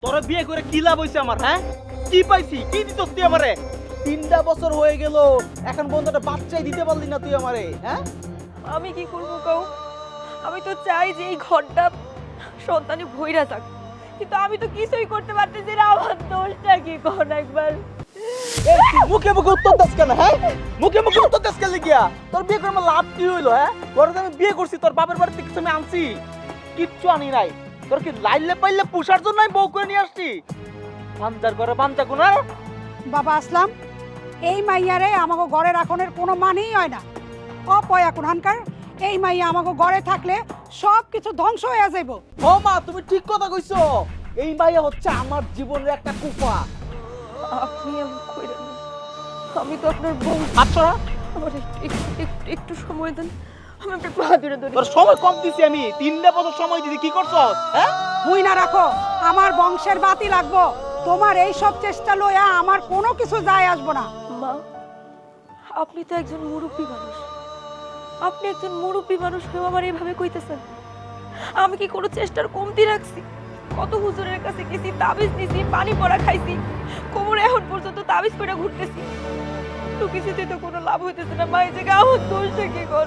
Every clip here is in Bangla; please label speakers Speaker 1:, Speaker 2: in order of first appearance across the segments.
Speaker 1: তোরা বিয়ে করে কি লাভ হইছে আমার? হ্যাঁ, কি পাইছি? কি দিছস তুই আমারে? 3টা বছর হয়ে গেল, এখন বন্ধুটা বাচ্চাই দিতে পারলি না তুই আমারে। হ্যাঁ,
Speaker 2: আমি কি করবো কও? আমি তো চাই যে এই ঘরটা সন্তানে ভইরা যাক, কিন্তু আমি তো কিছুই করতে পারতেছি না। আমার দোষটা কি কোন একবার?
Speaker 1: এই তুই মুখে মুখে উত্তর দাস কেন? হ্যাঁ, মুখে মুখে উত্তর দাস কেন লিখিয়া? তোর বিয়ে করে আমার লাভ কি হইলো? হ্যাঁ, তোর আমি বিয়ে করছি, তোর বাপের বাড়িতে কিছু আমি আনছি? কিচ্ছু আনি নাই। তোর কি লাইলে পাইলে পুষার জন্য বউ করে নিয়ে আসছি? বাঞ্চার করে বাঞ্চা গুনার।
Speaker 3: বাবা আসলাম, এই মাইয়ারে আমাকে ঘরে রাখনের কোনো মানেই হয় না। অপয়া কোনহানকার, এই মাইয়া আমাকে ঘরে থাকলে সব কিছু ধ্বংস হয়ে যাইব।
Speaker 1: ও মা, তুমি ঠিক কথা কইছো। এই মাইয়া হচ্ছে আমার জীবনের একটা কুফা।
Speaker 2: আপনি আমি কইরা না। আমি তো আপনার বউ।
Speaker 1: আচ্ছা,
Speaker 2: আমার একটু সময় দেন, আমি আপনার পা ধরে ধরি।
Speaker 1: তোর সময় কম দিছি আমি। 3টা বছর সময় দিদি, কি করছস? হ্যাঁ,
Speaker 3: বুই না রাখো, আমার বংশের বাতি লাগবো। তোমার এই সব চেষ্টা লইয়া আমার কোনো কিছু যায় আসবো না।
Speaker 2: মা, আপনি তো একজন মুরব্বী মানুষ। আপনি একজন মুরব্বী মানুষ হয়ে আমার এইভাবে কইতেছেন? আমি কি কোনো চেষ্টার কমতি রাখছি? কত হুজুরের কাছে গেছি, তাবিজ নিছি, পানি পড়া খাইছি, কোমরে এখন পর্যন্ত তাবিজ পড়া ঘুরতেছি, তো কিছুতে তো কোনো লাভ হইতেছে না। মা, এই জায়গায় আমার দোষটা কি কর?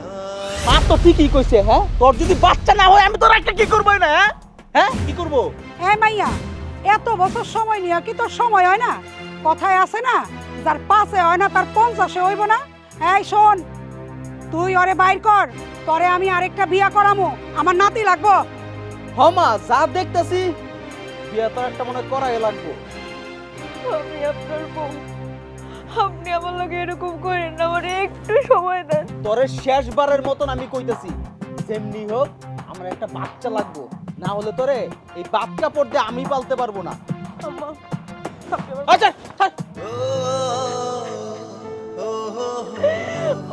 Speaker 1: মা তো ঠিকই কইছে। হ্যাঁ, তোর যদি বাচ্চা না হয় আমি তোর একটা কি করবো না? হ্যাঁ হ্যাঁ, কি করবো?
Speaker 3: এই মাইয়া, এত বছর সময় নিয়ে কি তোর সময় হয় না? কথায় আছে না, যার 5-এ হয় না তার 50-এ হইব না। এই শোন, তুই ওরে বাইর কর, তরে আমি আরেকটা বিয়া করামু, আমার নাতি লাগবো।
Speaker 1: হমা, যা দেখতেছি বিয়ে তোর একটা মনে করাই লাগবো।
Speaker 2: আমি আপনার বউ, আপনি আমার লগে এরকম করেন না, আমার একটু সময় দেন।
Speaker 1: তোরে শেষবারের মতন আমি কইতেছি, যেমনি হোক আমার একটা বাচ্চা লাগবো, না হলে তোরে এই বাচ্চা পড়তে আমি পালতে পারবো না।
Speaker 2: আম্মা, আপনি আমার
Speaker 1: আচ্ছা, থাক।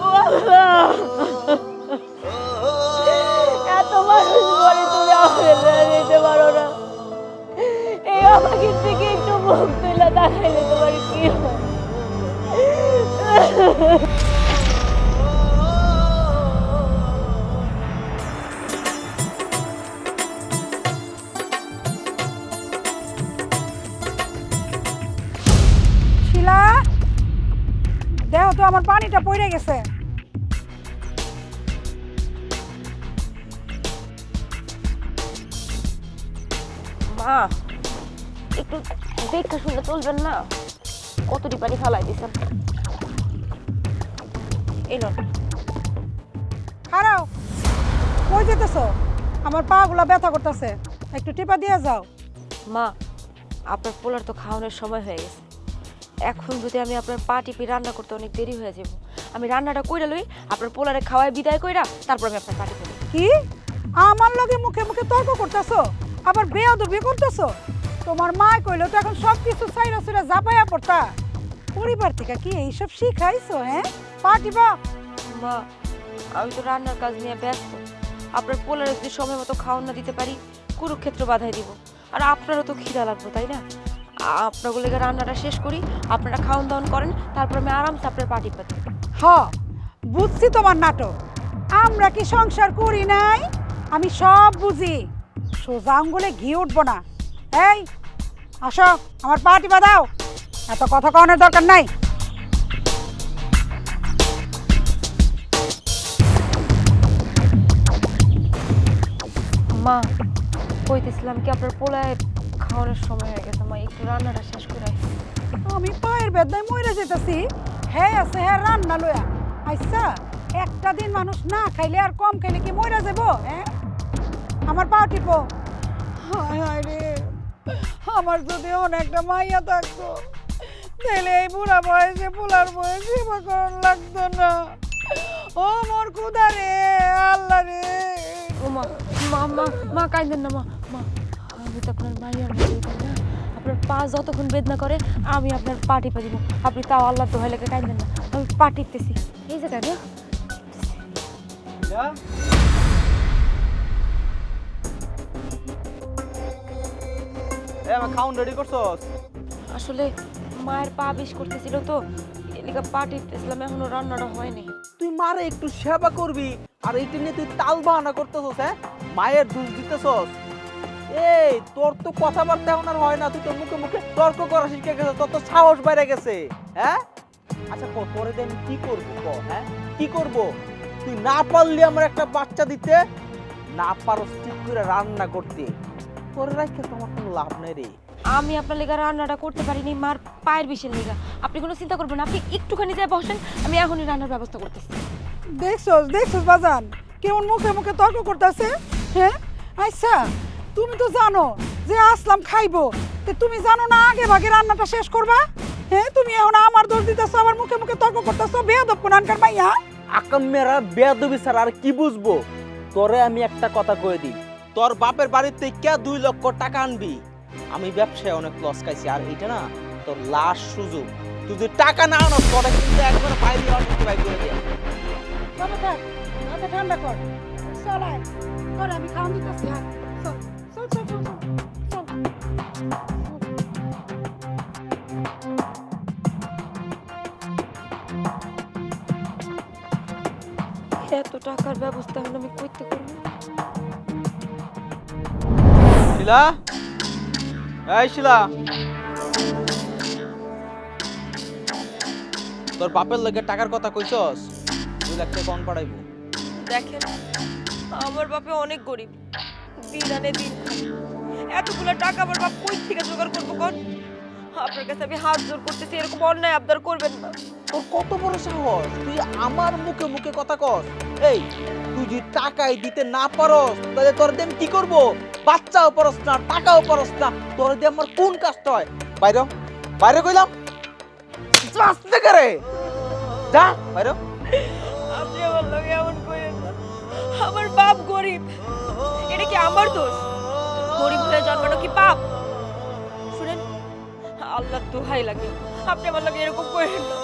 Speaker 2: ও আল্লাহ! এত মানুষ বলে তুমি আমাকে মেনে নিতে পারো না। এই আমাকে থেকে একটু মুখ তুলে দেখাইলে তোমার কি হয়?
Speaker 3: শিলা, দেহ তো আমার পানিটা পড়ে গেছে।
Speaker 2: মা, একটু দেখা শুনে চলবেন না? কতটি পানি ফালাই দিছেন। এই নন।
Speaker 3: খারাও, কই যেতেছো? আমার পা গুলা ব্যথা করতেছে, একটু টিপা দিয়ে যাও।
Speaker 2: মা, আপনার পোলার তো খাওয়ানোর সময় হয়ে গেছে। এখন যদি আমি আপনার পা টিপি রান্না করতে অনেক দেরি হয়ে যাব। আমি রান্নাটা কইরা লই, আপনার পোলারে খাওয়ায় বিদায় কইরা তারপর আমি আপনার পা টিপি।
Speaker 3: কি আমার লগে মুখে মুখে তর্ক করতেছো, আবার বেয়াদবি করতেছো? তোমার মা কইলো তো এখন সব কিছু চাইরা চুরা জাপাইয়া পড়তা। পরিবার থেকে কি এইসব শিখাইছো? হ্যাঁ, পাটিবা।
Speaker 2: মা, আমি তো রান্নার কাজ নিয়ে ব্যস্ত। আপনার পোলারে যদি সময় মতো খাওয়ান না দিতে পারি, কুরুক্ষেত্র বাধাই দিব। আর আপনারও তো খিদা লাগবে, তাই না? আপনাগুলো রান্নাটা শেষ করি, আপনারা খাওয়ান দাওয়ান করেন, তারপর আমি আরামসে আপনার পা টিপা দিই।
Speaker 3: হ, বুঝছি তোমার নাটক। আমরা কি সংসার করি নাই? আমি সব বুঝি। সোজা আঙ্গুলে ঘি উঠবো না। এই আসো, আমার পা টিপা দাও। এত কথা কওয়ানোর দরকার নাই।
Speaker 2: মা, কইতেছিলাম কি আপনার পোলায় খাওয়ানোর সময় হয়ে গেছে। মা, একটু রান্নাটা শেষ করে আসি।
Speaker 3: আমি পায়ের বেদনায় মরে যেতেছি, হ্যাঁ আছে হ্যাঁ রান্না লয়া। আচ্ছা, একটা দিন মানুষ না খাইলে আর কম খাইলে কি মরে যাবো? হ্যাঁ, আমার পা টিপো। হায় হায় রে, আমার যদি অনেকটা মাইয়া থাকতো, তাহলে এই বুড়া বয়সে পোলার বয়সে সেবা করার লাগতো না। ও মোর খুদা রে, আল্লাহ রে।
Speaker 2: ও মা, মা মা মা কাঁদেন না। মা মা, আমি তো আপনার মাইয়ার মতোই, তাই না? আপনার পা যতক্ষণ বেদনা করে আমি আপনার পা টিপা দিব। আপনি তাও আল্লাহ দোহাই লেগে কাঁদেন না। আমি পা টিপতেছি এই জায়গায় না।
Speaker 1: আমার খাউন রেডি করছস?
Speaker 2: আসলে মায়ের পা বিষ করতেছিল তো, এদিকে পা টিপতেছিলাম, এখনো রান্নাটা হয়নি।
Speaker 1: তুই মারে একটু সেবা করবি, আর এইটা নিয়ে তুই তাল বাহানা করতেছস। হ্যাঁ, মায়ের দোষ দিতেছস। এই তোর তো কথাবার্তা এখন আর হয় না, তুই তো মুখে মুখে তর্ক করা শিখে গেছে, তোর তো সাহস বেড়ে গেছে। হ্যাঁ আচ্ছা তোরে দিয়ে আমি কি করবো হ্যাঁ কি করব? তুই না পারলি আমার একটা বাচ্চা দিতে, না পারো ঠিক করে রান্না করতে, তোরে রাখতে তো আমার কোনো লাভ নেই রে।
Speaker 2: আমি আপনার লেগা রান্নাটা করতে পারিনি মার পায়ের বিষের লেগা। আপনি কোনো চিন্তা করবেন না, আপনি একটুখানি যায় বসেন, আমি এখনই রান্নার ব্যবস্থা করতেছি।
Speaker 3: দেখছস বাজান কেমন মুখে মুখে তর্ক করতেছে। হ্যাঁ আচ্ছা তুমি তো জানো যে আসলাম খাইবো, তে তুমি জানো না আগে ভাগে রান্নাটা শেষ করবা? হ্যাঁ তুমি এখন আমার দোষ দিতেছো, আমার মুখে মুখে তর্ক করতেছো, বেয়াদব কোনানকার মাইয়া।
Speaker 1: আকামেরা বেয়াদবি স্যার আর কি বুঝবো? তোরে আমি একটা কথা কয়ে দিই, তোর বাপের বাড়িতে কে 2 লক্ষ টাকা আনবি? আমি ব্যবসায় অনেক লস খাইছি, আর এটা না তোর লাস্ট সুযোগ। তুই যদি টাকা না আনো তোরে কিন্তু একবার বাইরে অনেক বাই করে দিয়ে।
Speaker 3: বাবা থাক মাথা ঠান্ডা কর, চল আয় তোর আমি খাওয়ান দিতেছি। হ্যাঁ চল চল চল চল চল
Speaker 2: এত টাকার ব্যবস্থা এখন আমি করতে করবো।
Speaker 1: শিলা, এই শিলা, তোর বাপের লগে টাকার কথা কইছস? 2 লাখ টাকা কোন পাঠাইবো?
Speaker 2: দেখেন আমার বাপে অনেক গরিব, দিন আনে দিন খায়। এতগুলো টাকা আমার বাপ কই থেকে জোগাড় করবো কোন? আপনার কাছে আমি হাত জোর করতেছি, এরকম অন্যায় আবদার করবেন না।
Speaker 1: তোর কত বড় সাহস, তুই আমার মুখে মুখে কথা কস? এই তুই যদি টাকাই দিতে না পারস তাহলে তোর দিয়ে আমি কি করবো? বাচ্চাও পারস না, টাকাও পারস না, তোর দিয়ে আমার কোন কাজটা হয়? বাইরে বাইরে কইলাম, আসতে করে যা বাইরে।
Speaker 2: আপনি আমার লগে এমন করেন না, আমার বাপ গরিব, এটা কি আমার দোষ? গরিব হয়ে জন্মানো কি পাপ? শুনেন আল্লাহ দোহাই লাগে, আপনি আমার লগে এরকম করেন না,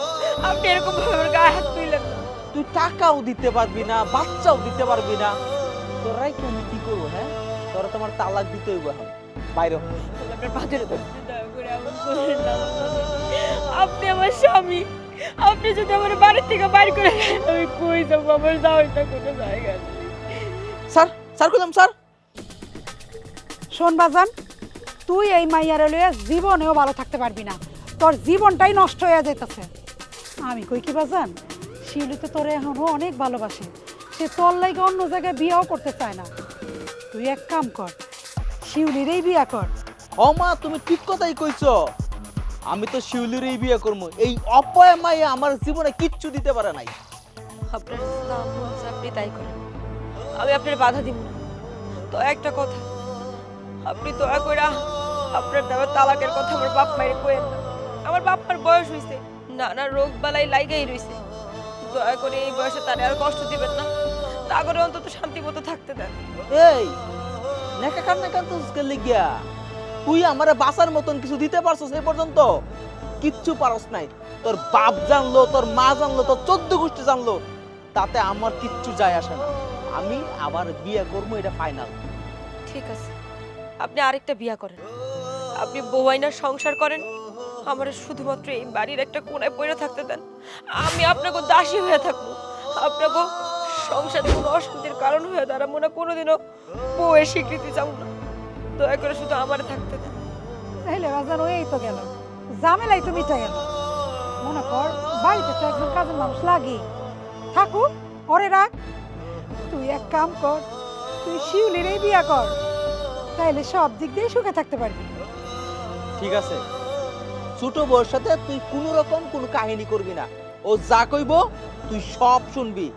Speaker 2: আপনি এরকম ভাবে আমার গায়ে হাত তুললেন না।
Speaker 1: তুই টাকাও দিতে পারবি না, বাচ্চাও দিতে পারবি না, তোরাই কি আমি কি করবো? হ্যাঁ তোরা তোমার তালাক দিতে হইব এখন, বাইরে।
Speaker 2: আপনার পাথরে ধরছি, দয়া করে এমন করেন না আমার লগে। আপনি আমার স্বামী, আপনি যদি আমার বাড়ি থেকে বাইর করে দেন আমি কই যাবো? আমার যাওয়ার তো কোনো জায়গা নেই।
Speaker 1: স্যার স্যার কইলাম স্যার।
Speaker 3: শোন বাজান, তুই এই মাইয়ারে লইয়া জীবনেও ভালো থাকতে পারবি না, তোর জীবনটাই নষ্ট হয়ে যাইতেছে। আমি কই কি বাজান, শিউলি তো তোরে এখনো অনেক ভালোবাসে, সে তোর লাইগে অন্য জায়গায় বিয়াও করতে চায় না। তুই এক কাম কর, শিউলিরই বিয়া কর।
Speaker 1: ও মা তুমি ঠিক কথাই কইছো, আমি তো শিউলিরই বিয়ে করবো। এই অপয়া মাইয়া আমার জীবনে কিচ্ছু দিতে পারে নাই।
Speaker 2: আপনার যা মন চায় আপনি তাই করেন, আমি আপনার বাধা দিব না। তো একটা কথা, আপনি দয়া করে আপনার দেওয়া তালাকের কথা আমার বাপ মায়ের কইেন না। আমার বাপ মার বয়স হইছে, নানা রোগ বালাই লাইগাই রইছে, দয়া করে এই বয়সে তারে আর কষ্ট দিবেন না, তা করে অন্তত শান্তি মতো থাকতে দেন।
Speaker 1: এই নেকা কান্না কান্দছিস কে লিগিয়া? তুই আমারে বাসার মতন কিছু দিতে পারছস এই পর্যন্ত? কিচ্ছু পারস নাই। তোর বাপ জানলো, তোর মা জানলো, তোর 14 গোষ্ঠী জানলো, তাতে আমার কিচ্ছু যায় আসে না। আমি আবার বিয়ে করবো, এটা ফাইনাল।
Speaker 2: ঠিক আছে, আপনি আরেকটা বিয়া করেন, আপনি বউ আইনার সংসার করেন, আমার শুধুমাত্র এই বাড়ির একটা কোণায় পড়ে থাকতে দেন। আমি আপনাকে দাসী হয়ে থাকবো, আপনাকে সংসারে কোনো অশান্তির কারণ হয়ে দাঁড়াবো না, কোনোদিনও বউয়ের স্বীকৃতি চাও না। দয়া করে শুধু আমার থাকতে দেন।
Speaker 3: তাহলে বাজান ওই তো গেল, ঝামেলাই তো মিটা গেল। মনে কর বাড়িতে তো একজন কাজের মানুষ লাগে, থাকুক ওরে রাখ। তুই এক কাম কর, তুই শিউলিরই বিয়া কর, তাইলে সব দিক দিয়ে সুখে থাকতে পারবি।
Speaker 1: ঠিক আছে, ছোট বউর সাথে তুই কোনো রকম কোনো কাহিনী করবি না। ও যা কইব তুই সব শুনবি।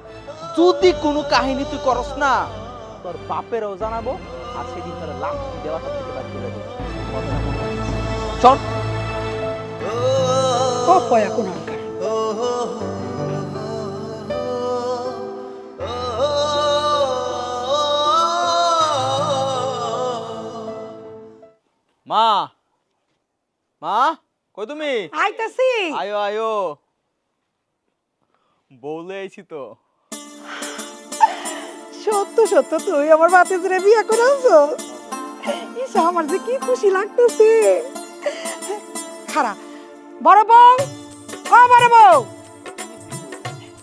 Speaker 1: যদি কোনো কাহিনী তুই করস না, তোর বাপেরও জানাবো, আর সেদিন তোর লাশ দেওয়া থেকে বাদ করে দেবো। চল।
Speaker 3: ও পয়া কোনানকার।
Speaker 1: মা, মা কই তুমি?
Speaker 3: আইতাছি।
Speaker 1: আয়ো আয়ো, বলে আইছি তো।
Speaker 3: সত্য সত্য তুই আমার ভাতিজিরে বিয়ে করেছো? ইস আমার যে কি খুশি লাগতেছে। খারা বড় বউ, ও বড় বউ,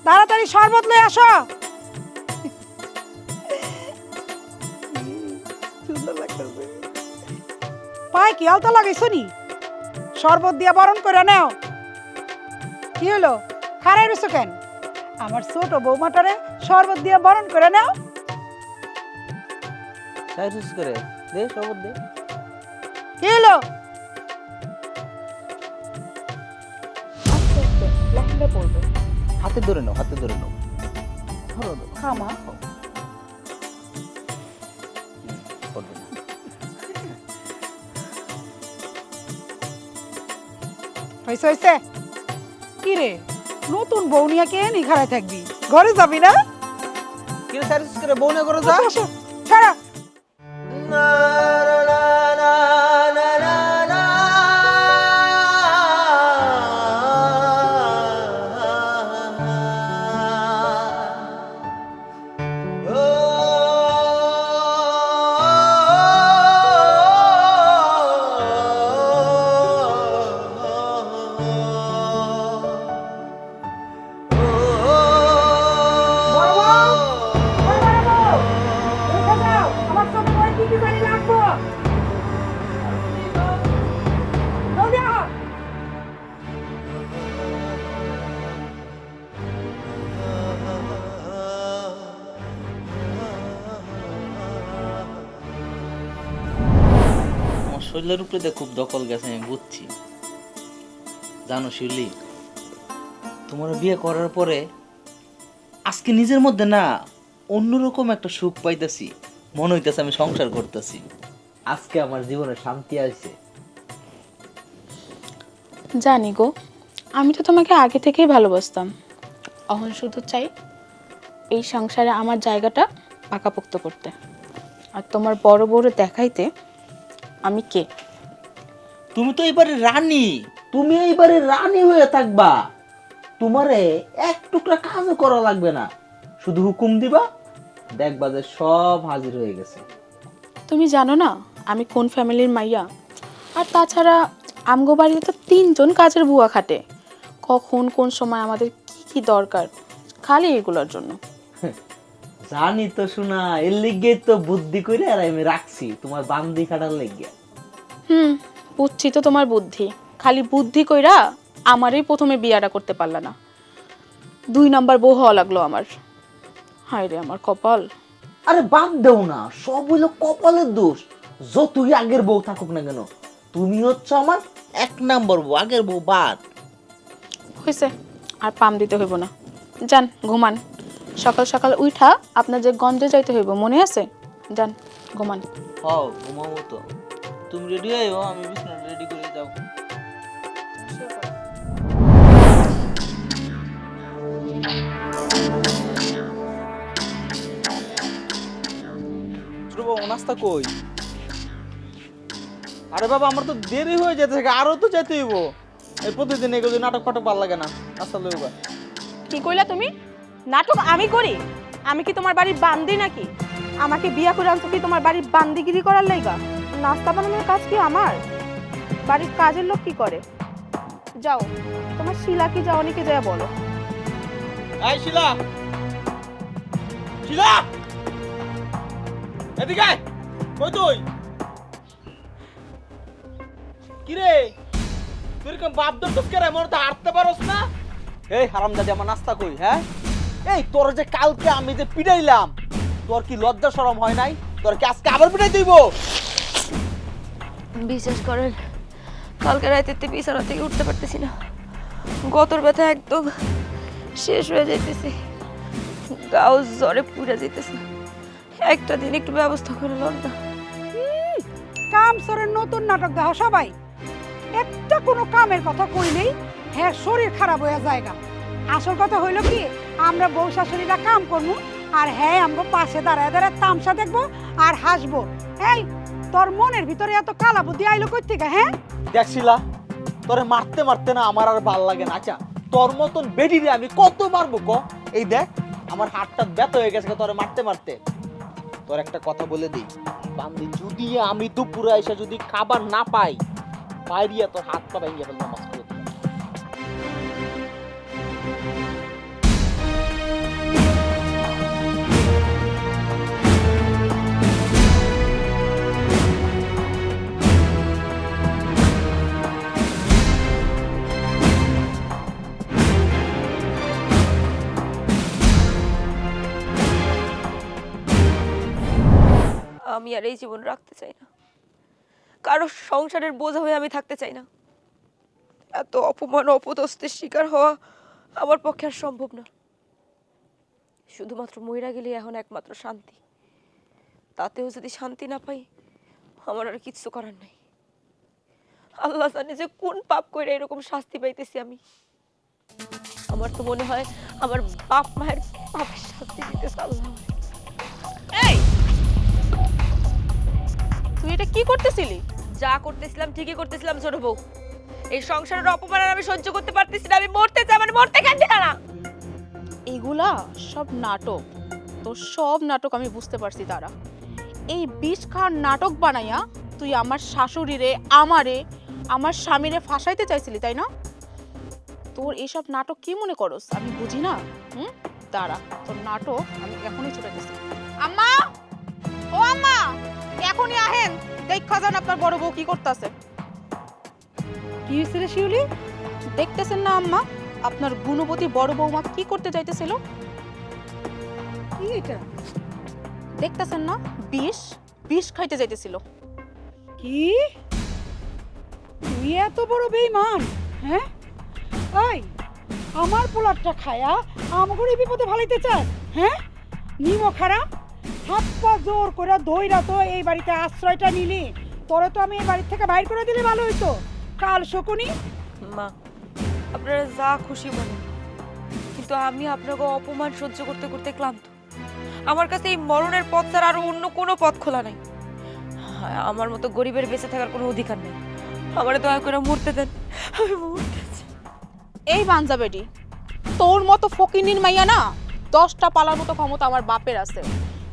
Speaker 3: তাড়াতাড়ি শরবত লয়ে আসো। সুন্দর লাগতেছে। পায় কি আলতা লাগাইছো নি? শরবত দিয়া বরণ করে নাও। কি হলো, খারাই রইছো কেন? আমার ছোট বৌমাটারে শরবত দিয়া বরণ করে নাও।
Speaker 1: সাইজ করে দে শরবত দে।
Speaker 3: কি হলো?
Speaker 2: আস্তে আস্তে লাফিয়ে পড়বে।
Speaker 1: হাতে ধরে নাও, হাতে ধরে নাও।
Speaker 3: ধরো খামা।
Speaker 1: পড়বে না।
Speaker 3: হইছে হইছে। কি রে, নতুন বউ নিয়ে কে নি খাড়ায় থাকবি? ঘরে যাবি না?
Speaker 1: কি সাইজ করে বউনে করে যা।
Speaker 3: আসো, ছাড়া। বড় বউ, বড় বউ, উঠে যাও, আমার ছোট বউয়ের কি কি জানি লাগবো। জলদি আহ।
Speaker 1: আমার শরীরের উপরে দিয়ে খুব দখল গেছে, আমি বুঝছি। জানো শিউলি, তোমার বিয়ে করার পরে আজকে নিজের মধ্যে না অন্যরকম একটা সুখ পাইতেছি। মনে হইতেছে আমি সংসার করতেছি। আজকে আমার জীবনে শান্তি আছে।
Speaker 4: জানি গো, আমি তো তোমাকে আগে থেকেই ভালোবাসতাম। এখন শুধু চাই এই সংসারে আমার জায়গাটা পাকাপোক্ত করতে, আর তোমার বড় বড় দেখাইতে আমি কে।
Speaker 1: তুমি তো এবারে রানী, তুমি এইবারে রানী হয়ে থাকবা। তোমারে এক টুকরা কাজও করা লাগবে না, শুধু হুকুম দিবা, দেখবা যে সব হাজির হয়ে গেছে।
Speaker 4: তুমি জানো না আমি কোন ফ্যামিলির মাইয়া? আর তাছাড়া আমগো বাড়িতে তো 3 জন কাজের বুয়া খাটে। কখন কোন সময় আমাদের কি কি দরকার, খালি এগুলোর জন্য।
Speaker 1: জানি তো শোনা, এর লিগে তো বুদ্ধি করে আর আমি রাখছি তোমার বান্দি খাটার লেগে।
Speaker 4: বুঝছি তো তোমার বুদ্ধি, খালি বুদ্ধি কইরা আমারই প্রথমে বিয়াটা করতে পারলা না, 2 নাম্বার বউ হওয়া লাগলো আমার। হায় রে আমার কপাল।
Speaker 1: আরে বাদ দেও না, সব হইলো কপালের দোষ। যতই আগের বউ থাকুক না কেন, তুমি হচ্ছে আমার 1 নাম্বার বউ, আগের বউ বাদ।
Speaker 4: হয়েছে, আর পাম দিতে হইব না। যান ঘুমান, সকাল সকাল উঠা আপনার যে গঞ্জে যাইতে হইব মনে আছে? যান ঘুমান।
Speaker 1: হও ঘুমাবো তো। তুমি রেডি হইও, আমি বিছানা রেডি করে যাও। ছোট বাবু নাস্তা কই? আরে বাবা আমার তো দেরি হয়ে যেতে, আরো তো যেতে হইব। এই প্রতিদিন এগুলো নাটক ফাটক ভালো লাগে না, নাস্তা লইবা।
Speaker 4: কি কইলা তুমি? নাটক আমি করি? আমি কি তোমার বাড়ির বান্দি নাকি? আমাকে বিয়া করে আনছো কি তোমার বাড়ির বান্দিগিরি করার লাইগা? নাস্তা বানানোর কাজ কি আমার? বাড়ির কাজের লোক কি করে? যাও তোমার শিলা কি যাওয়ানিকে যায় বলো।
Speaker 1: এই শিলা, শিলা এদিকে আয়। কই তুই? কি রে তুই এরকম বাপ দর কে রে? মনে তো হাঁটতে পারোস না। এই হারামজাদি আমার নাস্তা কই? হ্যাঁ এই তোর যে কালকে আমি যে পিটাইলাম, তোর কি লজ্জা শরম হয় নাই? তোর কি আজকে আবার পিটাই দিব?
Speaker 2: বিশ্বাস করেন, কালকে রাতে বিছানা থেকে উঠতে পারতেছি না। গতর ব্যথা একদম শেষ হয়ে যাইতেছে, গাও জ্বরে পুড়ে যাইতেছে। একটা দিন একটু ব্যবস্থা করে লন না।
Speaker 3: কাম সরের নতুন নাটক দেখো সবাই। একটা কোনো কামের কথা কইলেই হ্যাঁ শরীর খারাপ হয়ে যায়গা। আসল কথা হইল কি, আমরা বউ শাশুড়িরা কাম করবো আর হ্যাঁ আমরা পাশে দাঁড়ায় দাঁড়ায় তামসা দেখবো আর হাসবো। এই তোর মনের ভিতরে এত কালা বুদ্ধি আইলো কই থেকে? হ্যাঁ
Speaker 1: দেখ শিলা, তোরে মারতে মারতে না আমার আর ভাল লাগে না। আচ্ছা তোর মতন বেডিরে আমি কত মারবো ক? এই দেখ আমার হাতটা ব্যথা হয়ে গেছে তোরে মারতে মারতে। তোর একটা কথা বলে দিই বান্দি, যদি আমি দুপুরে এসে যদি খাবার না পাই, বাইরিয়া তোর হাত পা ভেঙে ফেলবো নামাজ করে।
Speaker 2: আমি আর এই জীবন রাখতে চাই না, কারো সংসারের বোঝা হয়ে আমি থাকতে চাই না। এত অপমান অপদস্থের শিকার হওয়া আমার পক্ষে আর সম্ভব না। শুধুমাত্র মইরা গেলে এখন একমাত্র শান্তি, তাতেও যদি শান্তি না পাই আমার আর কিচ্ছু করার নাই। আল্লাহ জানে যে কোন পাপ করে এরকম শাস্তি পাইতেছি আমি। আমার তো মনে হয় আমার বাপ মায়ের পাপের শাস্তি দিতেছে আল্লাহ।
Speaker 4: এই তুই এটা কি করতেছিলি?
Speaker 2: যা করতেছিলাম ঠিকই করতেছিলাম ছোট বউ। এই সংসারের অপমান আর আমি সহ্য করতে পারতেছি না। আমি মরতে চাই, মানে মরতে কাঁদছি না।
Speaker 4: এগুলা সব নাটক, তোর সব নাটক আমি বুঝতে পারছি। তারা এই বিষ খাওয়ার নাটক বানাইয়া তুই আমার শাশুড়িরে, আমারে, আমার স্বামীরে ফাঁসাইতে চাইছিলি, তাই না? তোর এইসব নাটক কি মনে করস আমি বুঝি না? দাঁড়া, তোর নাটক আমি এখনই ছুটাইতেছি। আম্মা, ও আম্মা, এখনই আহেন, দেখা যান আপনার বড় বউ কি করতেছে।
Speaker 3: কি হয়েছে রে শিউলি?
Speaker 4: দেখতেছেন না আম্মা, আপনার গুণবতী বড় বৌমা কি করতে চাইতেছিল?
Speaker 3: কি এটা?
Speaker 4: দেখতেছেন না, বিষ বিষ খাইতে যাইতেছিল।
Speaker 3: কি তুই এত বড় বেঈমান? হ্যাঁ এই আমার পোলারটা খায়া আমগরে বিপদে ভালাইতে চাস? হ্যাঁ নিমো খারাপ হাত পা জোর করে দইরা তো এই বাড়িতে আশ্রয়টা নিলি। তোরে তো আমি এই বাড়ি থেকে বাইর করে দিলে ভালো হইতো। কাল শকুনি।
Speaker 2: মা, আপনারা যা খুশি বলেন, কিন্তু আমি আপনাকে অপমান সহ্য করতে করতে ক্লান্ত। আমার কাছে এই মরণের পথ ছাড়া আর অন্য কোনো পথ খোলা নাই। আমার মতো গরিবের বেঁচে থাকার কোনো অধিকার নেই। আমারে দয়া করে মরতে দেন, আমি মরতে চাই।
Speaker 4: এই বাঞ্জা বেটি, তোর মতো ফকিনির মাইয়া না 10টা পালার মতো ক্ষমতা আমার বাপের আছে।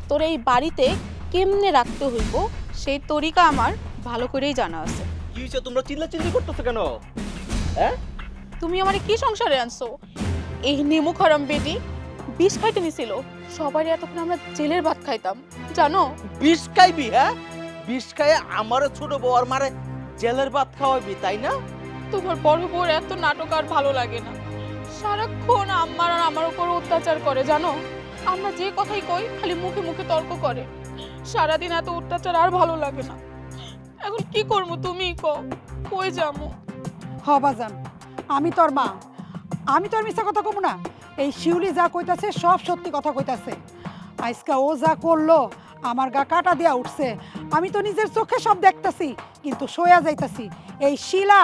Speaker 4: তোর এই বাড়িতে কেমনে রাখতে হইব সেই তরিকা আমার ভালো করেই জানা আছে।
Speaker 1: কি হইছে, তোমরা চিল্লাচিল্লি করতেছো কেন? হ্যাঁ,
Speaker 4: তুমি আমারে কি সংসারে আনছো? এই নেমু খারাম বেটি বিষ খাইতে নিছিল। সবারই এতক্ষণ আমরা জেলের ভাত খাইতাম, জানো?
Speaker 1: বিষ খাইবি? হ্যাঁ, বিষ খাইয়ে আমারে ছোট বউ আর মারে জেলের ভাত খাওয়াবি, তাই না?
Speaker 4: তোমার বড় বউর এত নাটক আর ভালো লাগে না। সারাক্ষণ আম্মার আর আমার উপর অত্যাচার করে, জানো? আমরা যে কথাই কই খালি মুখে মুখে তর্ক করে। সারাদিন এত অত্যাচার আর ভালো লাগে না। এখন কি করবো তুমি কও, কই যাবো?
Speaker 3: হ বাজান, আমি তোর মা, আমি তোর মিথ্যা কথা কব না। এই শিউলি যা কইতাছে সব সত্যি কথা কইতাছে। আজকে ও যা করলো আমার গা কাটা দিয়া উঠছে। আমি তো নিজের চোখে সব দেখতাছি, কিন্তু সইয়া যাইতাছি। এই শিলা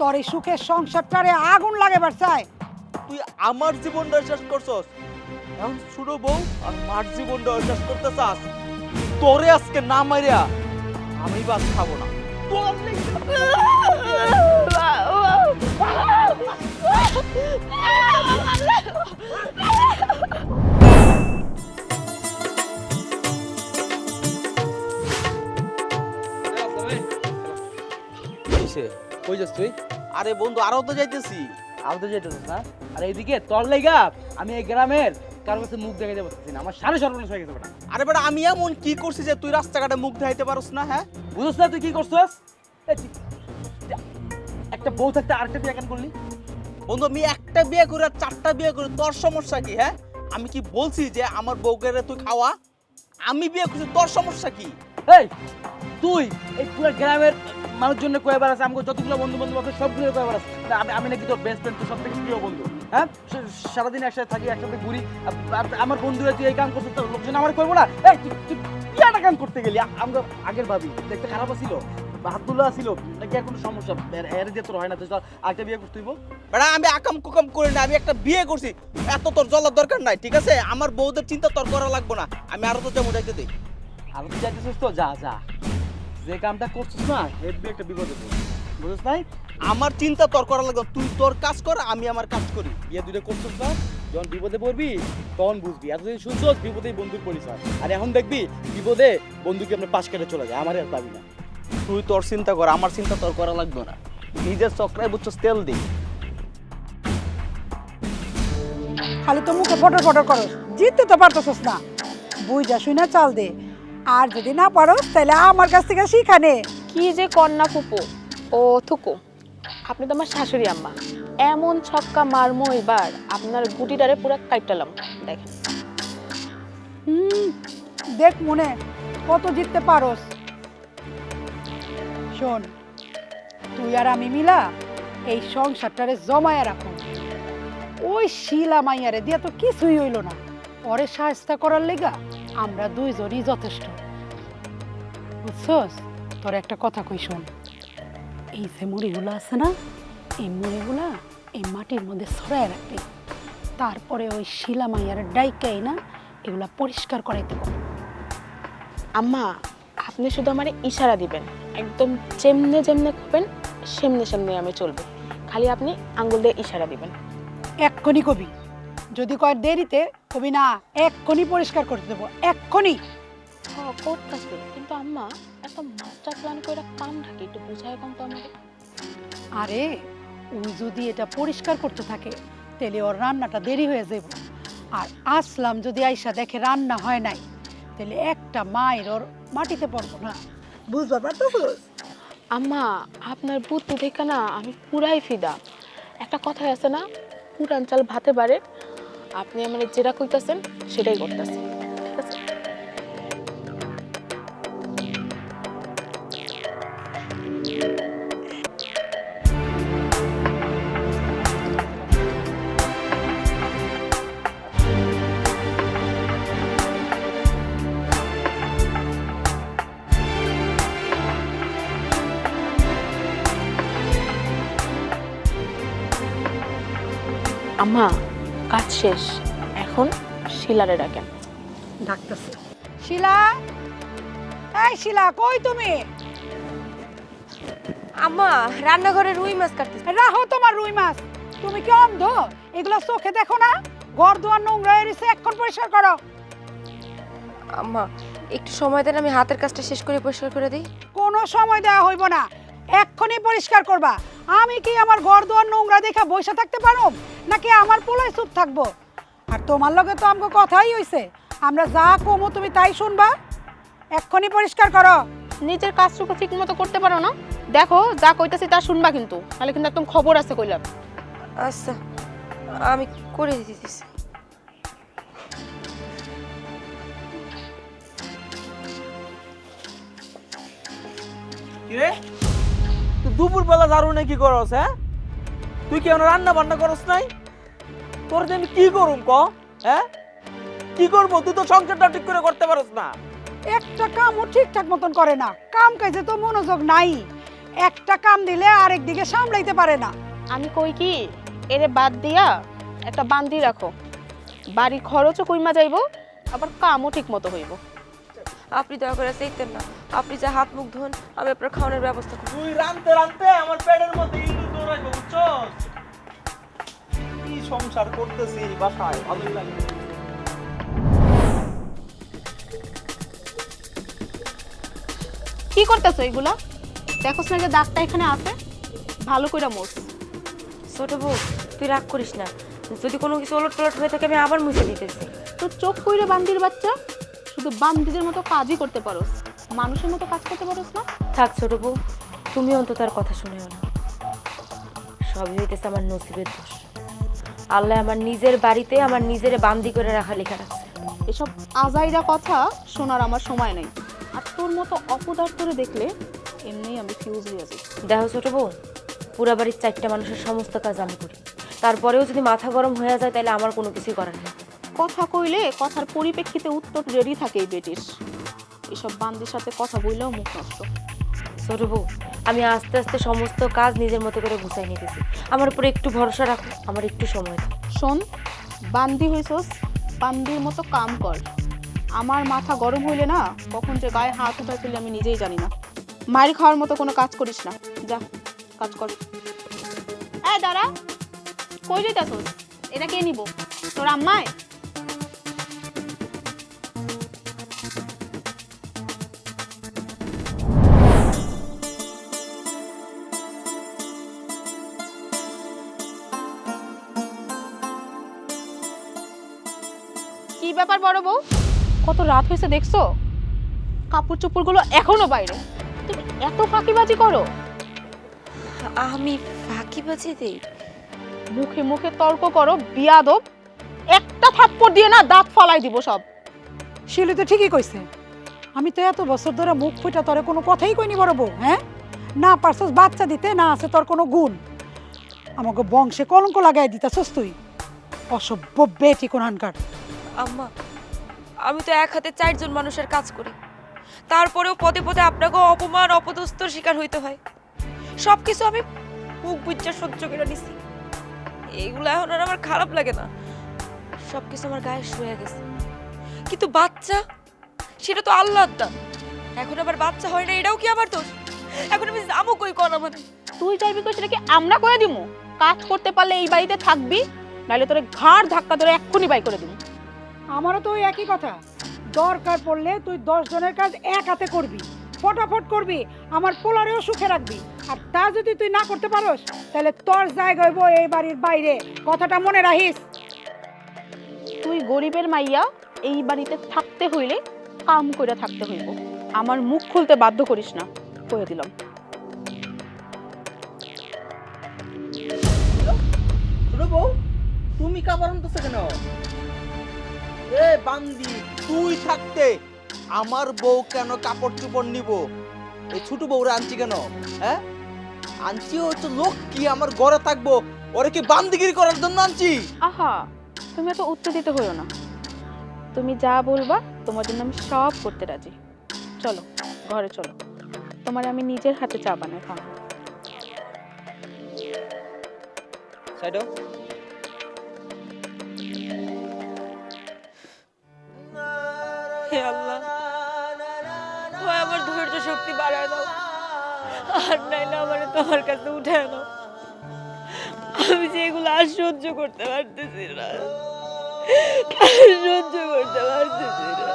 Speaker 3: তোর এই সুখের সংসারটারে আগুন লাগাবার চায়।
Speaker 1: তুই আমার জীবনটা শেষ করছস, এখন ছোট বউ আর মার জীবনটা শেষ করতে চাস? তোরে আজকে না মারিয়া আমি বাস খাবো না। তোর
Speaker 5: কই যাস তুই?
Speaker 1: আরে বন্ধু, আরো তো যাইতেছি।
Speaker 5: আমি তো যেতেছিস না। আর এইদিকে তোর লাইগা আমি এই গ্রামের কারোর কাছে মুখ দেখাইতে পারতেছি না। আমার সাড়ে সর্বনাশ হয়ে গেছে বেটা।
Speaker 1: আরে বেটা, আমি এমন কি করছি যে তুই রাস্তাঘাটে মুখ দেখাইতে পারস না? হ্যাঁ,
Speaker 5: বুঝছ না তুই কি করছস? একটা বউ থাকতে আরেকটা বিয়ে কেন করলি?
Speaker 1: বন্ধু, আমি একটা বিয়ে করে আর 4টা বিয়ে করে, তোর সমস্যা কি? হ্যাঁ, আমি কি বলছি যে আমার বউকে তুই খাওয়া? আমি বিয়ে করছি, তোর সমস্যা কি?
Speaker 5: এই তুই এই পুরো গ্রামের মানুষজনের কয়ে বেড়াস, আমাকে যতগুলো বন্ধু বান্ধব আছে সবগুলো কয়ে বেড়াস আমি নাকি তোর বেস্ট ফ্রেন্ড, তোর সব থেকে প্রিয় বন্ধু। হ্যাঁ, সারাদিন একসাথে থাকি, একসাথে ঘুরি। আর আমার বন্ধু তুই এই কাম করছিস, তোর লোকজন আমার করবো না? এই তুই বিয়াটা কাম করতে গেলি, আমরা আগের ভাবি দেখতে খারাপ ছিল, হাতগুলো ছিল নাকি আর কোনো সমস্যা? এর দিয়ে তোর হয় না, তুই আরেকটা বিয়ে করতে হইব?
Speaker 1: বেটা, আমি আকাম কুকাম করি না, আমি একটা বিয়ে করছি। এত তোর জ্বলার দরকার নাই, ঠিক আছে? আমার বউদের চিন্তা তোর করা লাগবে না। আমি আরো তো যেমন যাইতে দিই।
Speaker 5: আমি তো চাইতেছিস তো যা যা, যে কামটা করছিস না হেভি একটা বিপদে পড়ছিস, বুঝছিস নাই?
Speaker 1: আমার চিন্তা তোর করা লাগবে, তুই তোর কাজ কর, আমি আমার কাজ করি।
Speaker 5: বিয়ে দুটো করছিস না, যখন বিপদে পড়বি তখন বুঝবি। এতদিন শুনছস বিপদেই বন্ধুর পরিচয়, আর এখন দেখবি বিপদে বন্ধুকে আমরা পাশ কেটে চলে যায়। আমার আর পাবি না।
Speaker 1: তুই তোর চিন্তা কর, আমার চিন্তা তোর করা লাগবে না। নিজের চক্রায় বুঝছস তেল দিই।
Speaker 3: খালি তো মুখে ফটর ফটর করস, জিততে তো পারতেছস না। বুঝা শুনে চাল দে, আর যদি না পারস তাহলে আমার কাছ থেকে শিখা নে।
Speaker 4: কি যে কন্যা ফুপু ও থুকু, আপনি তো আমার শাশুড়ি আম্মা। এমন ছক্কা মারমো এবার আপনার গুটিটারে পুরো কাইটালাম। দেখেন
Speaker 3: দেখ মনে কত জিততে পারোস। শোন, তুই আর আমি মিলা এই সংসারটারে জমায়া রাখো। ওই শিলা মাইয়ারে দিয়া তো কিছুই হইল না, পরে সাহায্য করার লেগা আমরা দুইজনই যথেষ্ট। বুঝছস? তোর একটা কথা কই শোন, এই যে মুড়িগুলো আছে না, এই মুড়িগুলা এই মাটির মধ্যে ছড়ায় রাখবি। তারপরে ওই শিলা মাইয়ার ডাইকাই না এগুলা পরিষ্কার করাইতে কর।
Speaker 4: আম্মা, আপনি শুধু আমার ইশারা দিবেন, একদম যেমনে যেমনে করবেন সেমনে সেমনে আমি চলবো। খালি আপনি আঙ্গুল দিয়ে ইশারা দিবেন।
Speaker 3: এক্ষুনি কবি, যদি কয় দেরিতে কবি না, এক্ষুনি পরিষ্কার করতে দেবো, এক্ষুনি।
Speaker 4: করতেছে, কিন্তু আম্মা এত মাস্টার প্ল্যান করে কাম থাকে একটু বুঝায় কম তো আমাকে।
Speaker 3: আরে ও যদি এটা পরিষ্কার করতে থাকে তাহলে ওর রান্নাটা দেরি হয়ে যাবে। আর আসলাম যদি আইসা দেখে রান্না হয় নাই, তাহলে একটা মায়ের ওর মাটিতে পড়বো না। বুঝবা পারতেছস?
Speaker 4: আম্মা, আপনার বুদ্ধি দেখে না আমি পুরাই ফিদা। একটা কথা আছে না, পুরান চাল ভাতে বাড়ে। আপনি আমার যেটা কইতাছেন সেটাই করতেছেন, ঠিক আছে? আম্মা, কাজ শেষ, এখন শিলারে ডাকেন।
Speaker 3: ডাকতেছে। শিলা, এই শিলা, কই তুমি?
Speaker 2: আম্মা, রান্নাঘরে রুই মাছ কাটতেছে।
Speaker 3: রাহো তোমার রুই মাছ। তুমি কি অন্ধ? এগুলো চোখে দেখো না? ঘর দুয়ার নোংরা হয়ে রয়েছে, এখন পরিষ্কার করো।
Speaker 2: আম্মা, একটু সময় দেন, আমি হাতের কাজটা শেষ করে পরিষ্কার করে দিই।
Speaker 3: কোনো সময় দেওয়া হইব না, এক্ষুনি পরিষ্কার করবা। আমি কি আমার ঘর দুয়ার নোংরা দেখা বসে থাকতে পারো, নাকি আমার পোলায় চুপ থাকবো? আর তোমার লগে তো আমাকে কথাই হইছে, আমরা যা কমো তুমি তাই শুনবা। এক্ষুনি পরিষ্কার করো।
Speaker 4: নিজের কাজটুকু ঠিক মতো করতে পারো না? দেখো, যা কইতাছি তা শুনবা কিন্তু, তাহলে কিন্তু একদম খবর আছে কইলাম।
Speaker 2: আচ্ছা, আমি করে দিতেছি।
Speaker 1: কিরে, তুই দুপুর বেলা ঝাড়ু না কি করস? হ্যাঁ, তুই কি আমরা রান্না বান্না করস নাই? তোর যে আমি কি করুম ক? হ্যাঁ, কি করবো? তুই তো সংসারটা ঠিক করে করতে পারস না।
Speaker 3: একটা কামও ঠিকঠাক মতন করে না, কাম কাজে তো মনোযোগ নাই। একটা কাম দিলে আরেক দিকে সামলাইতে পারে না।
Speaker 4: আমি কই কি, এরে বাদ দিয়া একটা বান্দি রাখো, বাড়ি খরচও কইমা যাইবো, আবার কামও ঠিক মতো হইব।
Speaker 2: আপনি দয়া করে চাইতেন না, আপনি যা হাত মুখ ধোন, আমি আপনার খাওয়ানোর ব্যবস্থা করব।
Speaker 1: তুই রানতে রানতে আমার পেটের মধ্যে ইঁদুর দৌড়াইবো, বুঝছস? কি সংসার করতেছি বাসায়, ভালোই লাগে।
Speaker 4: কি করতেছো এগুলা? দেখোস না যে দাগটা এখানে আছে? ভালো কইরা মোছ।
Speaker 2: ছোট বউ, তুই রাগ করিস না, যদি কোনো কিছু ওলট টলট হয়ে থাকে আমি আবার মুছে দিতেছি।
Speaker 4: তোর চোখ কইরে বান্দির বাচ্চা, শুধু বান্দিদের মতো কাজই করতে পারোস, মানুষের মতো কাজ করতে পারোস না।
Speaker 2: থাক ছোট বউ, তুমি অন্তত তার কথা শুনেও না। সবই হইতেছে আমার নসিবের দোষ। আল্লাহ আমার নিজের বাড়িতে আমার নিজের বান্দি করে রাখা লেখা রাখছে।
Speaker 4: এসব আজাইরা কথা শোনার আমার সময় নেই। আর তোর মতো অপদার্থরে দেখলে এমনিই আমি ফিউজ হয়ে যাই।
Speaker 2: দেখো ছোট বউ, পুরা বাড়ির 4টা মানুষের সমস্ত কাজ আমি করি, তারপরেও যদি মাথা গরম হয়ে যায় তাহলে আমার কোনো কিছুই করার নেই।
Speaker 4: কথা কইলে কথার পরিপ্রেক্ষিতে উত্তর রেডি থাকে এই বেটির। এসব বান্দির সাথে কথা বললেও মুখ নষ্ট।
Speaker 2: ছোট বউ, আমি আস্তে আস্তে সমস্ত কাজ নিজের মতো করে গুছাই নিতেছি। আমার উপরে একটু ভরসা রাখো, আমার একটু সময় দাও।
Speaker 4: শোন, বান্দি হইছস, বান্দির মতো কাম কর। আমার মাথা গরম হইলে না, কখন যে গায়ে হাত উঠায় ফেলে আমি নিজেই জানি না। মায়ের খাওয়ার মতো কোনো কাজ করিস না, যা কাজ কর। এই দাঁড়া, কই যাইতাছস? এটা কে নিব? তোর আম্মায়? কি ব্যাপার বড় বউ, কত রাত হয়েছে দেখছো? কাপড় চোপড়গুলো এখনো বাইরে, তুমি এত ফাঁকিবাজি করো?
Speaker 2: আমি ফাঁকিবাজি দেই?
Speaker 4: মুখে মুখে তর্ক করো বিয়াদব, একটা থাপ্পড় দিয়ে না দাঁত ফালাই দিব সব।
Speaker 3: শিলি তো ঠিকই কইছে, আমি তো এত বছর ধরে মুখ ফুটা তোরে কোনো কথাই কইনি বড় বউ, হ্যাঁ? না পারছস বাচ্চা দিতে, না আছে তোর কোনো গুণ। আমাকে বংশে কলঙ্ক লাগাই দিতাছস তুই, অসভ্য বেটি কোনহানকার।
Speaker 2: আম্মা, আমি তো এক হাতে 4 জন মানুষের কাজ করি, তারপরেও পদে পদে আপনাকে অপমান অপদস্থর শিকার হইতে হয়। সবকিছু আমি মুখ বুজ্জা সহ্য করে নিছি, এইগুলো এখন আর আমার খারাপ লাগে না। সবকিছু আমার গায়ে শুয়ে গেছে, কিন্তু বাচ্চা সেটা তো আল্লাহর দান। এখন আবার বাচ্চা হয় না, এটাও কি আমার দোষ? এখন আমি যাবো কই কোন মানে?
Speaker 4: তুই যাইবি কই সেটা কি আমরা করে দিমু? কাজ করতে পারলে এই বাড়িতে থাকবি, নাহলে তোরে ঘাড় ধাক্কা ধরে এক্ষুনি বাই করে দিমু।
Speaker 3: আমারও তো ওই একই কথা, দরকার পড়লে তুই 10 জনের কাজ এক হাতে করবি, ফটাফট করবি, আমার পোলারেও সুখে রাখবি। আর তা যদি তুই না করতে পারোস, তাহলে তোর জায়গা হইব এই বাড়ির বাইরে, কথাটা মনে রাখিস।
Speaker 4: তুই গরিবের মাইয়া, এই বাড়িতে থাকতে হইলে কাম করে থাকতে হইব। আমার মুখ খুলতে বাধ্য করিস না, কয়ে দিলাম।
Speaker 1: ছোট বউ, তুমি কাপড় আনতেছো কেন? এ বান্দি, তুই থাকতে আমার বউ কেন কাপড় চোপড় নিব? এই ছোট বউরে আনছি কেন? হ্যাঁ, আনছি হচ্ছে লোক কি আমার ঘরে থাকবো, ওরে কি বান্দিগিরি করার জন্য আনছি?
Speaker 4: আহা, তুমি এত উত্তেজিত হইও না। তুমি যা বলবা তোমার জন্য আমি সব করতে রাজি। চলো ঘরে চলো, তোমার আমি নিজের হাতে চা বানাই খাবো।
Speaker 1: সাইডো।
Speaker 2: হে আল্লাহ, ওই আমার ধৈর্য শক্তি বাড়ায় দাও, আর নাইলে আমার তোমার কাছে উঠে নাও। আমি যে এগুলো আর সহ্য করতে পারতেছি না, সহ্য করতে পারতেছি না।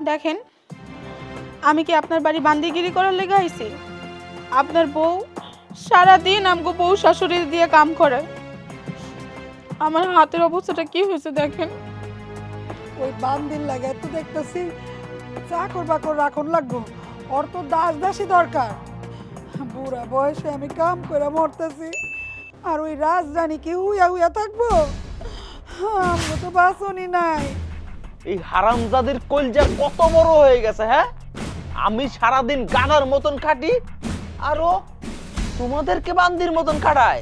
Speaker 4: দেখেন, আমি কি আপনার বাড়ি বান্দিগিরি করার লেগে আইছি? আপনার বউ সারাদিন আমগো বউ শাশুড়ি দিয়ে কাম করে। আমার হাতের অবস্থাটা কি হয়েছে দেখেন।
Speaker 3: ওই বান্দির লাগে তো দেখতেছি চাকর বাকর রাখন লাগবো, ওর তো দাস দাসী দরকার। বুড়া বয়সে আমি কাম করে মরতেছি, আর ওই রাজরানী কি উইয়া উইয়া থাকবো? আমরা তো বাসনই নাই।
Speaker 1: এই হারামজাদের কলজা কত বড় হয়ে গেছে, হ্যাঁ? আমি সারাদিন গাধার মতন খাটি, আরো তোমাদেরকে বান্দির মতন খাটায়।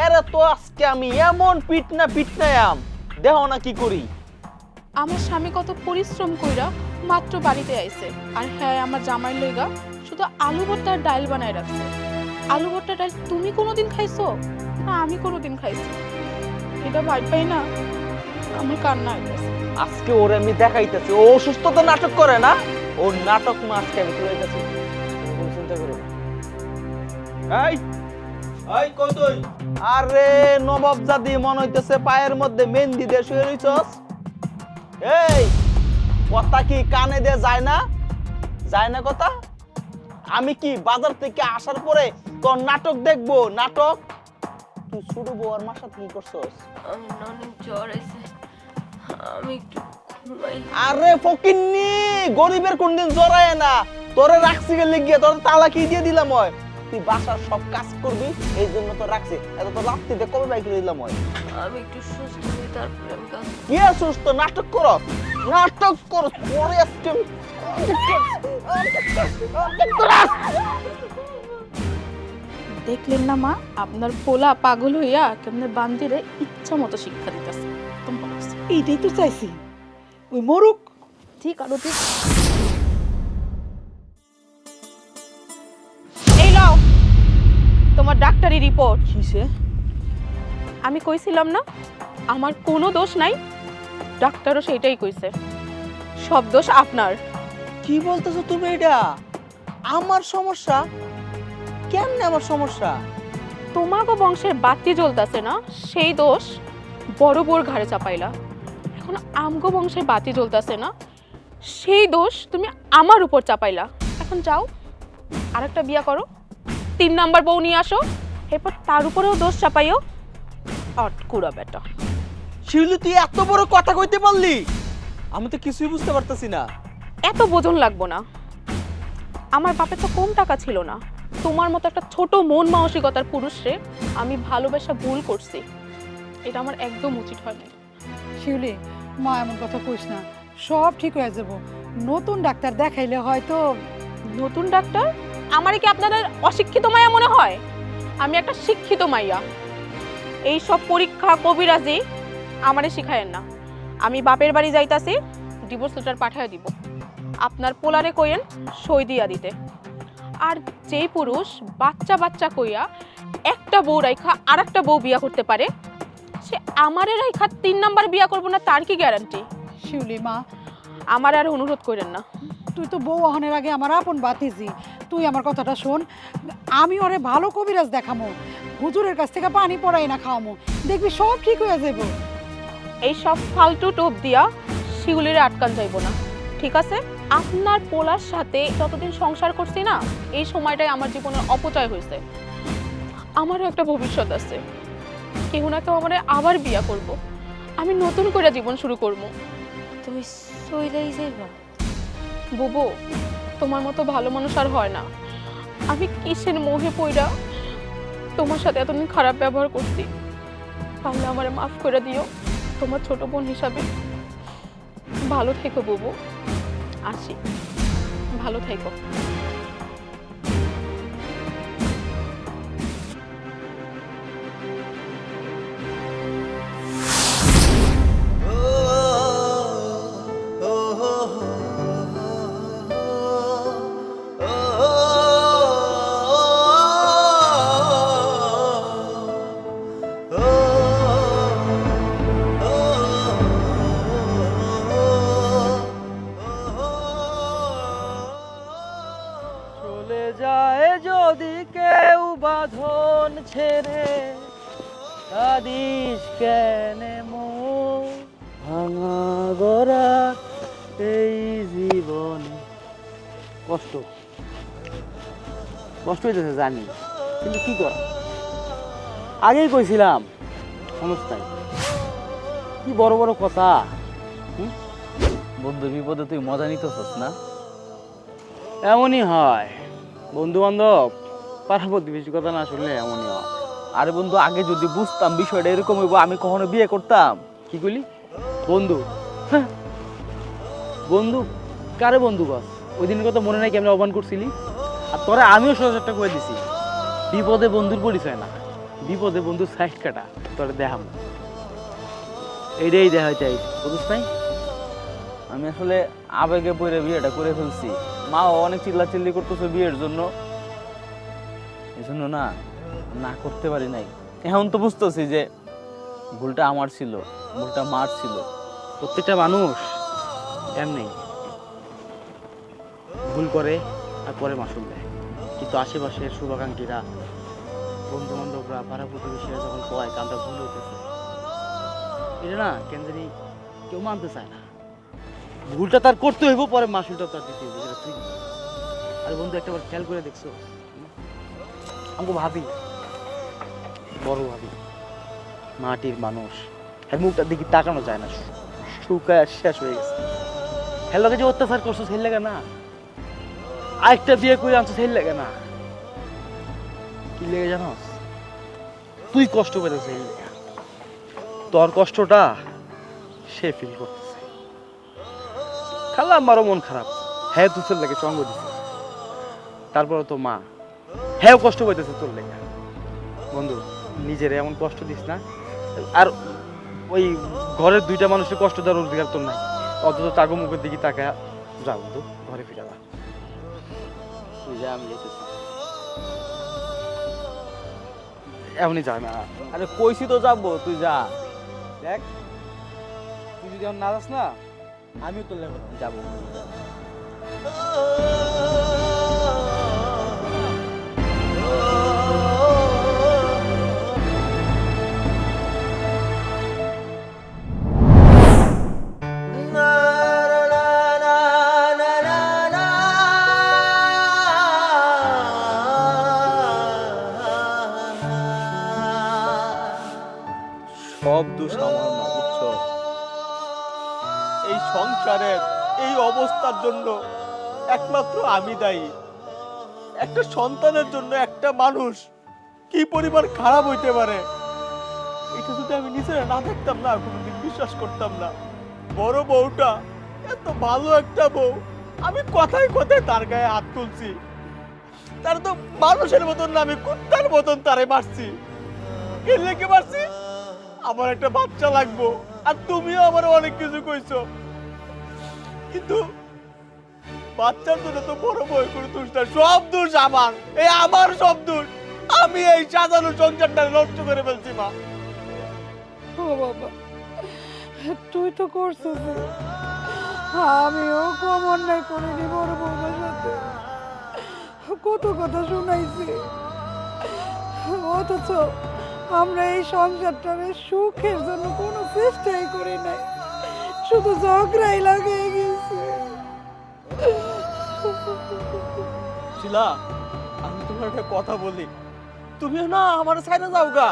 Speaker 1: এরা তো আজকে আমি এমন পিটনায়াম, দেখো না কি করি।
Speaker 4: আমার স্বামী কত পরিশ্রম কইরা মাত্র বাড়িতে আইছে, আর হ্যাঁ আমার জামাই লইগা শুধু আলু ভর্তা আর ডাল বানায় রাখছে। আলু ভর্তা ডাল তুমি কোনোদিন খাইছো? না আমি কোনোদিন খাইছি। এটা ভাই পাই না, আমার কান্না আইতেছে।
Speaker 1: আজকে ওরে আমি দেখাইতেছি, ও অসুস্থতা নাটক করে না, ওর নাটক না আজকে আমি তুলে দিতেছি, কোনো চিন্তা করো না। এই এই কই তুই? আরে নবাব জাদি মনে হইতেছে পায়ের মধ্যে মেহেন্দি দিয়ে শুয়ে রইছস। এই কথা কি কানে দিয়ে যায় না? যায় না কথা? আমি কি বাজার থেকে আসার পরে তোর নাটক দেখবো? নাটক তুই ছোট বউ আর মার সাথে কি করছস?
Speaker 2: আমার অনেক জ্বর আছে, আমি একটু ঘুমাই।
Speaker 1: আরে ফকিন্নি, গরিবের কোনদিন জড়ায় না। তোরে রাখছি গেলে গিয়ে তোর তালা কি দিয়ে দিলাম হয়? তুই বাসার সব কাজ করবি, এই জন্য তো রাখছি। এত তো রাত্রিতে কবে বাইক করে দিলাম হয়?
Speaker 2: আমি একটু সুস্থ হই, তারপরে আমি কাজ।
Speaker 1: কি সুস্থ? নাটক করো, নাটক করো। পরে আজকে
Speaker 4: দেখলেন না মা, আপনার পোলা পাগল হইয়া কেমনে বান্দিরে ইচ্ছা মতো শিক্ষা দিতেছে।
Speaker 3: এইটাই তো চাইছি, ওই মরুক।
Speaker 4: ঠিক আরো ঠিক। এই লাও তোমার ডাক্তারি রিপোর্ট।
Speaker 1: কিসে?
Speaker 4: আমি কইছিলাম না আমার কোনো দোষ নাই? ডাক্তারও সেটাই কইছে, সব দোষ আপনার।
Speaker 1: কি বলতেছো তুমি? এটা আমার সমস্যা? কেমনে আমার সমস্যা?
Speaker 4: তোমাগো বংশের বাতি জ্বলতাছে না, সেই দোষ বড় বড় ঘাড়ে চাপাইলা। এখন আমগো বংশের বাতি জ্বলতাছে না, সেই দোষ তুমি আমার উপর চাপাইলা। এখন যাও আরেকটা বিয়া করো, 3 নাম্বার বউ নিয়ে আসো, এরপর তার উপরেও দোষ চাপাইও। আটকুড়া বেটা।
Speaker 1: শিউলি, তুই এত বড় কথা কইতে পারলি? আমি তো কিছুই বুঝতে পারতেছি না।
Speaker 4: এত বোঝন লাগবো না, আমার বাপের তো কম টাকা ছিল না। তোমার মতো একটা ছোট মন মানসিকতার পুরুষরে আমি ভালোবাসা ভুল করছি। এটা আমার একদম উচিত হয় না।
Speaker 3: শিউলি, মা এমন কথা কইস না, সব ঠিক হয়ে যাব। নতুন ডাক্তার দেখাইলে হয়তো।
Speaker 4: নতুন ডাক্তার? আমারে কি আপনাদের অশিক্ষিত মাইয়া মনে হয়? আমি একটা শিক্ষিত মাইয়া। এই সব পরীক্ষা কবিরাজি আমারে শিখায়েন না। আমি বাপের বাড়ি যাইতাছি, ডিভোর্স লেটার পাঠায় দিব। আপনার পোলারে কইেন সই দিয়া দিতে। আর যেই পুরুষ বাচ্চা বাচ্চা কইয়া একটা বউ রাইখা আর একটা বউ বিয়া করতে পারে, সে আমারে রাইখা 3 নাম্বার বিয়া করবো না তার কি গ্যারান্টি?
Speaker 3: শিউলি মা,
Speaker 4: আমার আর অনুরোধ করেন না।
Speaker 3: তুই তো বউ আহনের আগে আমার আপন বাতিজি, তুই আমার কথাটা শোন। আমি ওরে ভালো কবিরাজ দেখামো, হুজুরের কাছ থেকে পানি পড়াই না খাওয়ামো, দেখবি সব ঠিক হয়ে যাবো।
Speaker 4: এই সব ফালতু টোপ দিয়া শিউলিরে আটকান যাইব না, ঠিক আছে? আপনার পোলার সাথে যতদিন সংসার করছি না, এই সময়টাই আমার জীবনের অপচয় হয়েছে। আমারও একটা ভবিষ্যৎ আছে, কেউ না কেউ আমার আবার বিয়া করব, আমি নতুন করে জীবন শুরু করব।
Speaker 2: তুমি সইলেই যাইবা?
Speaker 4: বুবু, তোমার মতো ভালো মানুষ আর হয় না। আমি কিসের মোহে পইরা তোমার সাথে এতদিন খারাপ ব্যবহার করছি, তাহলে আমারে মাফ করে দিও তোমার ছোট বোন হিসাবে। ভালো থেকো বুবু, আসি, ভালো থেকো।
Speaker 5: চলে যায় যদি কেউ বাঁধন ছেড়ে, কাঁদিস কেন মন ভাঙা গড়া এই জীবনে। কষ্ট কষ্ট হইতেছে জানি, কিন্তু কি কর, আগেই কইছিলাম সমস্যায় কি বড় বড় কথা।
Speaker 1: বন্ধু বিপদে তুই মজা নিতেছস না?
Speaker 5: এমনই হয় বন্ধু বান্ধব, পাড়া প্রতিবেশী কথা না শুনলে এমনই হয়।
Speaker 1: আরে বন্ধু, আগে যদি বুঝতাম বিষয়টা এরকম হইব, আমি কখনো বিয়ে করতাম?
Speaker 5: কি কইলি? বন্ধু? হ্যাঁ, বন্ধু কারে বন্ধু কস? ওই দিনের কথা মনে নাই? কেমন অবান করছিলি? আর তোরা আমিও সোজাটা করে দিছি, বিপদে বন্ধুর পরিচয় না, বিপদে বন্ধুর সাইড কাটা তোরা দেখাম, এইটাই দেখা চাই, বুঝছ নাই?
Speaker 1: আমি আসলে আবেগে পড়ে বিয়েটা করে ফেলছি। মাও অনেক চিল্লাচিল্লি করতেছে বিয়ের জন্য, এই জন্য না না করতে পারি নাই। এখন তো বুঝতেছি যে ভুলটা আমার ছিল, ভুলটা মার ছিল।
Speaker 5: প্রত্যেকটা মানুষ এমনি ভুল করে আর পরে মাসুল দেয়, কিন্তু আশেপাশের শুভাকাঙ্ক্ষীরা, বন্ধু বান্ধবরা, পাড়া প্রতিবেশীরা যখন কয় কামটা ভুল হইতেছে, এটা না কেন জানি কেউ মানতে চায় না। ভুলটা তার করতে হইব, পরে মাসুলটা তার দিতে হইব, যেটা তুই। আর বন্ধু একটাবার খেয়াল করে দেখছো, আমাকে ভাবি, বড় ভাবি, মাটির মানুষ, এর মুখটার দিকে তাকানো যায় না, শুকায় শেষ হয়ে গেছে। হের লগে যে অত্যাচার করছো সেই লাগে না, আরেকটা বিয়ে করে আনছো সেই লাগে না, কি লেগে জানোস? তুই কষ্ট পেয়েছিস এই লেগে, তোর কষ্টটা সে ফিল করতেছে। খালা আমারও মন খারাপ, হ্যাঁ তুই লাগে সঙ্গ দিছে, তারপরে তো মা, হ্যাঁ কষ্ট পাইতেছে তোর লেগে। বন্ধু, নিজের এমন কষ্ট দিস না, আর ওই ঘরের দুইটা মানুষের কষ্ট দেওয়ার অধিকার তোর নাই, অথচ তাগো মুখের দিকে তাকায় যা বন্ধু, ঘরে ফিরে যা।
Speaker 1: তুই যা, আমি যেতেছি।
Speaker 5: এমনই যায় না।
Speaker 1: আরে কইছি তো যাবো, তুই যা।
Speaker 5: দেখ, তুই যদি এখন না যাস না, আমিও তোর লেগে
Speaker 1: যাবো। সব দোষ আমার না, বুঝছো? এই সংসারের এই অবস্থার জন্য একমাত্র আমি দায়ী। একটা সন্তানের জন্য একটা মানুষ কি পরিমাণ খারাপ হইতে পারে এটা যদি আমি নিজেরা না দেখতাম না, কোনোদিন বিশ্বাস করতাম না। বড় বউটা এত ভালো একটা বউ, আমি কথায় কথায় তার গায়ে হাত তুলছি। তার তো মানুষের মতন না, আমি কুত্তার মতন তারে মারছি। কি লেগে মারছি? আমার একটা বাচ্চা লাগবো, আর তুমিও আমার অনেক কিছু কইছো, কিন্তু বাচ্চার জন্য তো বড় বউ করে দোষ না, সব দোষ আমার। এই আমার সব দোষ, আমি এই সাজানো সংসারটা নষ্ট করে ফেলছি মা।
Speaker 3: ও বাবা, তুই তো করছিস, আমিও কম অন্যায় করিনি বড় বউমার সাথে, কত কথা শুনাইছি, অথচ আমরা এই সংসারটারে সুখের জন্য কোনো চেষ্টাই করি নাই, শুধু ঝগড়াই লাগিয়ে গেছে।
Speaker 1: শিলা, আমি তোমার একটা কথা বলি, তুমিও না আমার সাইডে যাও গা।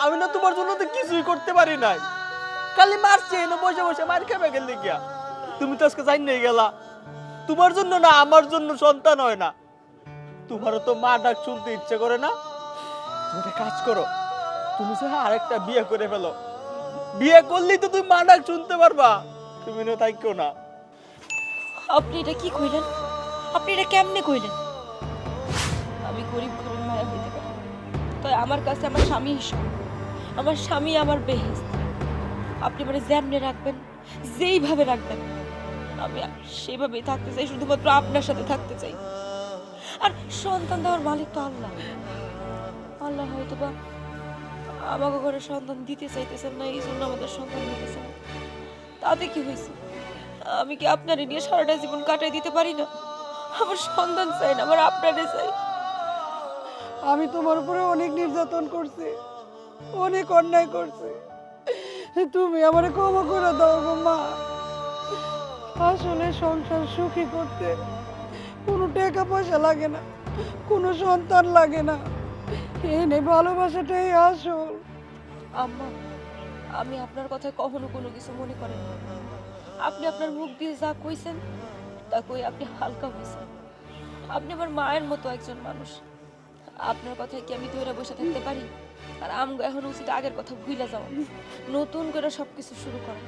Speaker 1: আমি না তোমার জন্য তো কিছুই করতে পারি নাই, খালি মারছি এনে বসে বসে মার খাবে গেলে গিয়া। তুমি তো আজকে জানিয়ে গেলা, তোমার জন্য না আমার জন্য সন্তান হয় না। তোমারও তো মা ডাক শুনতে ইচ্ছে করে না? তুমি একটা কাজ করো, তুমি যে আরেকটা বিয়ে করে ফেলো, বিয়ে করলেই তো তুমি মা ডাক শুনতে পারবা। তুমি না থাইকো না।
Speaker 2: আপনি এটা কি কইলেন? আপনি এটা কেমনে কইলেন? আমি গরিব ঘরের মায়া হইতে পারি, তাই আমার কাছে আমার স্বামী হিসাব, আমার স্বামী আমার বেহেশত। আপনি মানে যেমনে রাখবেন, যেইভাবে রাখবেন, আমি সেভাবেই থাকতে চাই, শুধুমাত্র আপনার সাথে থাকতে চাই। আর সন্তান দেওয়ার মালিক তো আল্লাহ। আল্লাহ হয়তো বা আমাকে ঘরে সন্তান দিতে চাইতেছেন না, এই জন্য আমাদের সন্তান দিতেছেন। তাতে কি হয়েছে? আমি কি আপনারে নিয়ে সারাটা জীবন কাটাই দিতে পারি না? আমার সন্তান চাই না, আমার আপনারে চাই।
Speaker 3: আমি তোমার উপরে অনেক নির্যাতন করছি, অনেক অন্যায় করছি, তুমি আমারে ক্ষমা করে দাও গো মা। আসলে সংসার সুখী করতে কোনো টাকা পয়সা লাগে না, কোনো সন্তান লাগে না, এনে ভালোবাসাটাই আসল।
Speaker 2: আম্মা, আমি আপনার কথায় কখনো কোনো কিছু মনে করেন না। আপনি আপনার মুখ দিয়ে যা কইছেন তা কই আপনি হালকা হয়েছেন। আপনি আমার মায়ের মতো একজন মানুষ। আপনার কথায় কি আমি ধরে বসে থাকতে পারি? আর আমগো এখন উচিত আগের কথা ভুইলা যাওয়া, নতুন করে সবকিছু শুরু করা।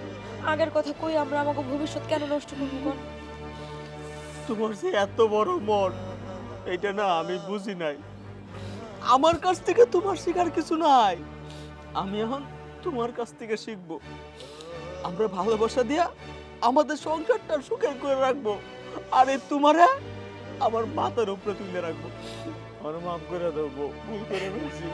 Speaker 2: আগের কথা কই আমরা আমাকে ভবিষ্যৎ কেন নষ্ট করবো কোন?
Speaker 1: তোমার যে এত বড় মন, এটা না আমি বুঝি নাই। আমার কাছ থেকে তোমার শেখার কিছু নাই, আমি এখন তোমার কাছ থেকে শিখবো। আমরা ভালোবাসা দিয়া আমাদের সংসারটা সুখে করে রাখবো, আর এই তোমারে আমার মাথার উপরে তুলে রাখবো। আমার মাফ করে দেবো, ভুল করে ফেলছি।